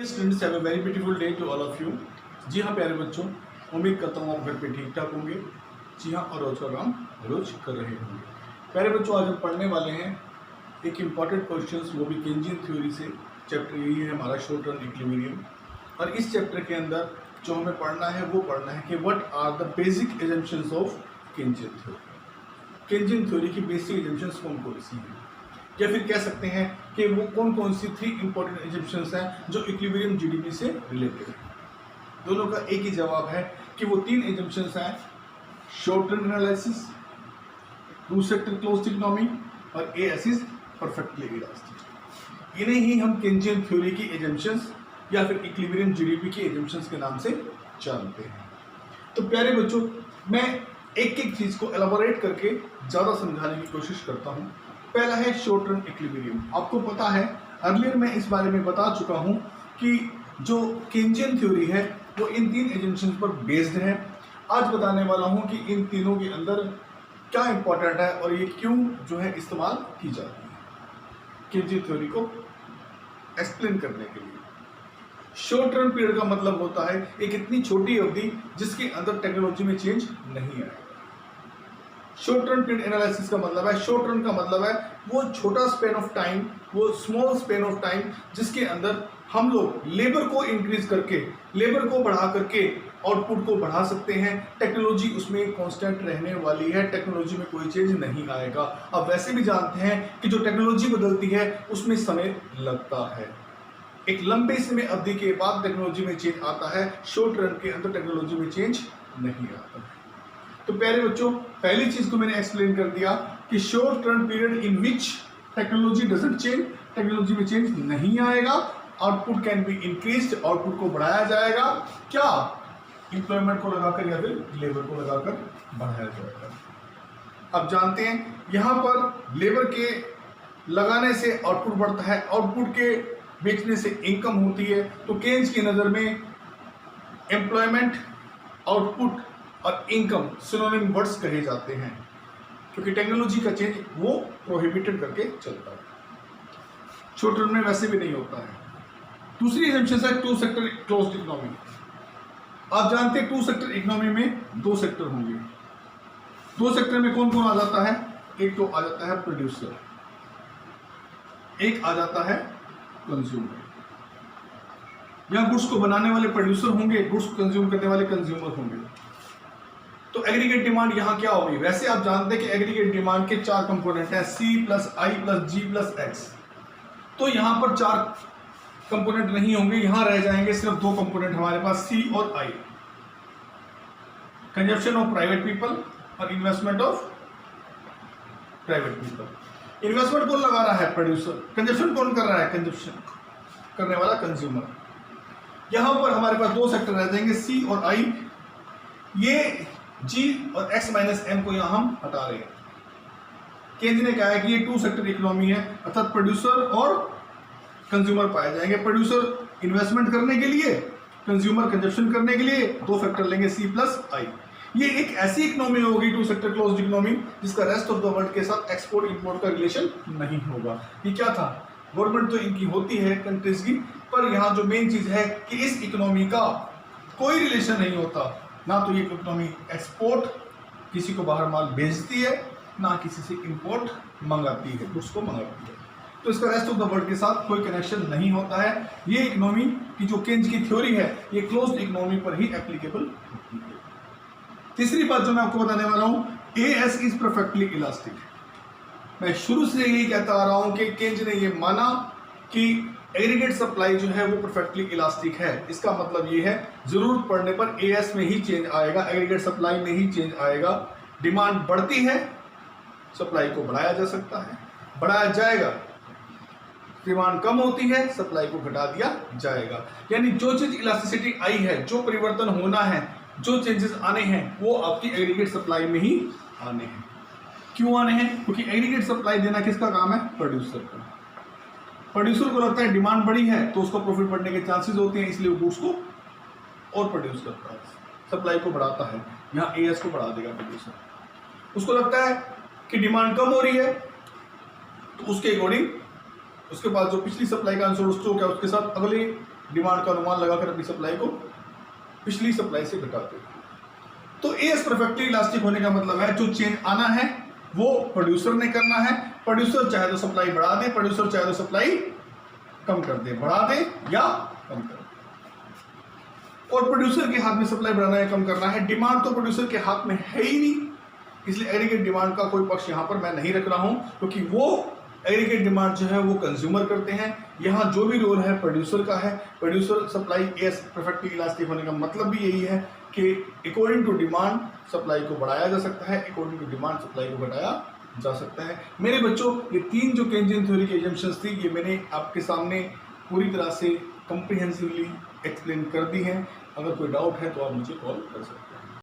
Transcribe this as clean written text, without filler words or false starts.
Students have a very beautiful day to all of you. जी हाँ प्यारे बच्चों, उम्मीद करता हूँ आप घर पे ठीक ठाक होंगे। जी हाँ, और रोज का काम रोज कर रहे होंगे। प्यारे बच्चों, आज हम पढ़ने वाले हैं एक इम्पॉर्टेंट क्वेश्चंस, वो भी केंजियन थ्योरी से। चैप्टर यही है हमारा शॉर्ट रन इक्विलिब्रियम, और इस चैप्टर के अंदर जो हमें पढ़ना है वो पढ़ना है कि what are the basic assumptions of Keynesian theory. Keynesian theory की बेसिक एजम्पशंस कौन कौन सी हैं, या फिर कह सकते हैं कि वो कौन कौन सी 3 इंपॉर्टेंट एजम्पशंस हैं जो इक्विलिब्रियम जीडीपी से रिलेटेड है। दोनों का एक ही जवाब है कि वो 3 एजम्पशंस हैं: short run analysis, two sector closed economy और एएस इज परफेक्टली इलास्टिक। इन्हें ही हम केंजियन थ्योरी की एजम्पशंस या फिर इक्विलिब्रियम जीडीपी की एजम्पशंस के नाम से जानते हैं। तो प्यारे बच्चों, मैं एक एक चीज को एलाबोरेट करके ज्यादा समझाने की कोशिश करता हूं। पहला है शॉर्ट रन इक्विलिब्रियम। आपको पता है, अर्लियर मैं इस बारे में बता चुका हूं कि जो केंजियन थ्योरी है वो इन 3 एजम्पशंस पर बेस्ड है। आज बताने वाला हूं कि इन तीनों के अंदर क्या इंपॉर्टेंट है और ये क्यों जो है इस्तेमाल की जाती है केंजियन थ्योरी को एक्सप्लेन करने के लिए। शॉर्ट रन पीरियड का मतलब होता है एक इतनी छोटी अवधि जिसके अंदर टेक्नोलॉजी में चेंज नहीं आएगा। शॉर्ट रन पीरियड एनालिसिस का मतलब है, शॉर्ट रन का मतलब है वो छोटा स्पेन ऑफ टाइम, वो स्मॉल स्पेन ऑफ टाइम जिसके अंदर हम लोग लेबर को इंक्रीज करके, लेबर को बढ़ा करके आउटपुट को बढ़ा सकते हैं। टेक्नोलॉजी उसमें कांस्टेंट रहने वाली है, टेक्नोलॉजी में कोई चेंज नहीं आएगा। अब वैसे भी जानते हैं कि जो टेक्नोलॉजी बदलती है उसमें समय लगता है। एक लंबे समय अवधि के बाद टेक्नोलॉजी में चेंज आता है, शॉर्ट रन के अंदर टेक्नोलॉजी में चेंज नहीं आता है। तो प्यारे बच्चों, पहली चीज को मैंने एक्सप्लेन कर दिया कि short run period in which technology doesn't change, technology में चेंज नहीं आएगा, output can be increased, output को बढ़ाया जाएगा। क्या? इंप्लॉयमेंट को लगाकर या फिर लेबर को लगाकर बढ़ाया जाएगा। अब जानते हैं यहां पर लेबर के लगाने से आउटपुट बढ़ता है, आउटपुट के बेचने से इनकम होती है। तो केन्स की नजर में एम्प्लॉयमेंट, आउटपुट और इनकम सिनोनिम वर्ड्स कहे जाते हैं, क्योंकि टेक्नोलॉजी का चेंज वो प्रोहिबिटेड करके चलता है, शॉर्ट रन में वैसे भी नहीं होता है। दूसरी एजम्पशन है टू सेक्टर क्लोज्ड इकोनॉमी। आप जानते हैं टू सेक्टर इकोनॉमी में 2 सेक्टर होंगे। 2 सेक्टर में कौन कौन आ जाता है? एक तो आ जाता है प्रोड्यूसर, एक आ जाता है कंज्यूमर। यहां गुड्स को बनाने वाले प्रोड्यूसर होंगे, गुड्स को कंज्यूम करने वाले कंज्यूमर होंगे। तो एग्रीगेट डिमांड यहां क्या होगी? वैसे आप जानते हैं कि एग्रीगेट डिमांड के 4 कंपोनेंट हैं, C plus I plus G plus X। तो यहां पर 4 कंपोनेंट नहीं होंगे, यहां रह जाएंगे सिर्फ 2 कंपोनेंट हमारे पास, C और I। Consumption of private people और investment of private people. Investment कौन लगा रहा है? प्रोड्यूसर। कंजप्शन कौन कर रहा है? कंजप्शन करने वाला कंज्यूमर। यहां पर हमारे पास 2 सेक्टर रह जाएंगे, C और I। ये G और X माइनस M को यहां हम हटा रहे हैं। केंज ने कहा है कि ये 2 सेक्टर इकोनॉमी है, अर्थात प्रोड्यूसर और कंज्यूमर पाए जाएंगे। प्रोड्यूसर इन्वेस्टमेंट करने के लिए, कंज्यूमर कंजप्शन करने के लिए 2 फैक्टर लेंगे, C प्लस I। ये एक ऐसी इकोनॉमी होगी, 2 सेक्टर क्लोज्ड इकोनॉमी, जिसका रेस्ट ऑफ द वर्ल्ड के साथ एक्सपोर्ट इंपोर्ट का रिलेशन नहीं होगा। ये क्या था? गवर्नमेंट तो इनकी होती है कंट्रीज की, पर यहाँ जो मेन चीज है कि इस इकोनॉमी का कोई रिलेशन नहीं होता। ना तो ये इकोनॉमी एक्सपोर्ट किसी को बाहर माल भेजती है, ना किसी से इंपोर्ट मंगाती है, गुड्स को मंगाती है। तो इसका रेस्ट ऑफ द वर्ल्ड के साथ कोई कनेक्शन नहीं होता है। ये इकोनॉमी की जो केंज की थ्योरी है, ये क्लोज्ड इकोनॉमी पर ही एप्लीकेबल होती है। तीसरी बात जो मैं आपको बताने वाला हूं, एएस इज परफेक्टली इलास्टिक। मैं शुरू से यही कहता आ रहा हूं कि केंज ने ये माना कि एग्रीगेट सप्लाई जो है वो परफेक्टली इलास्टिक है। इसका मतलब ये है जरूरत पड़ने पर एएस में ही चेंज आएगा, एग्रीगेट सप्लाई में ही चेंज आएगा। डिमांड बढ़ती है, सप्लाई को बढ़ाया जा सकता है, बढ़ाया जाएगा। डिमांड कम होती है, सप्लाई को घटा दिया जाएगा। यानी जो चीज इलास्टिसिटी आई है, जो परिवर्तन होना है, जो चेंजेस आने हैं, वो आपकी एग्रीगेट सप्लाई में ही आने हैं। क्यों आने हैं? क्योंकि एग्रीगेट सप्लाई देना किसका काम है? प्रोड्यूसर का। प्रोड्यूसर को लगता है डिमांड बढ़ी है तो उसको प्रॉफिट बढ़ने के चांसेस होते हैं, इसलिए वो गुड्स को और प्रोड्यूस करता है, सप्लाई को बढ़ाता है। यहाँ एएस को बढ़ा देगा प्रोड्यूसर। उसको लगता है कि डिमांड कम हो रही है तो उसके अकॉर्डिंग उसके पास जो पिछली सप्लाई का अनसोल्ड स्टॉक है उसके साथ अगले डिमांड का अनुमान लगाकर अपनी सप्लाई को पिछली सप्लाई से घटाते हैं। तो एस परफेक्टली इलास्टिक होने का मतलब है जो चेंज आना है वो प्रोड्यूसर ने करना है। प्रोड्यूसर चाहे तो सप्लाई बढ़ा दे, प्रोड्यूसर चाहे तो सप्लाई कम कर दे, बढ़ा दे या कम कर दे। और प्रोड्यूसर के हाथ में सप्लाई बढ़ाना या कम करना है। डिमांड तो प्रोड्यूसर के हाथ में है ही नहीं, इसलिए एग्रीगेट डिमांड का कोई पक्ष यहां पर मैं नहीं रख रहा हूं, क्योंकि वो एग्रीगेट डिमांड जो है वो कंज्यूमर करते हैं। यहाँ जो भी रोल है प्रोड्यूसर का है। Producer supply S perfectly elastic होने का मतलब भी यही है कि अकॉर्डिंग टू डिमांड सप्लाई को बढ़ाया जा सकता है, अकॉर्डिंग टू डिमांड सप्लाई को घटाया जा सकता है। मेरे बच्चों, ये 3 जो केंजियन थ्योरी की एजम्पशंस थी, ये मैंने आपके सामने पूरी तरह से कम्प्रिहेंसिवली एक्सप्लेन कर दी हैं। अगर कोई डाउट है तो आप मुझे कॉल कर सकते हैं।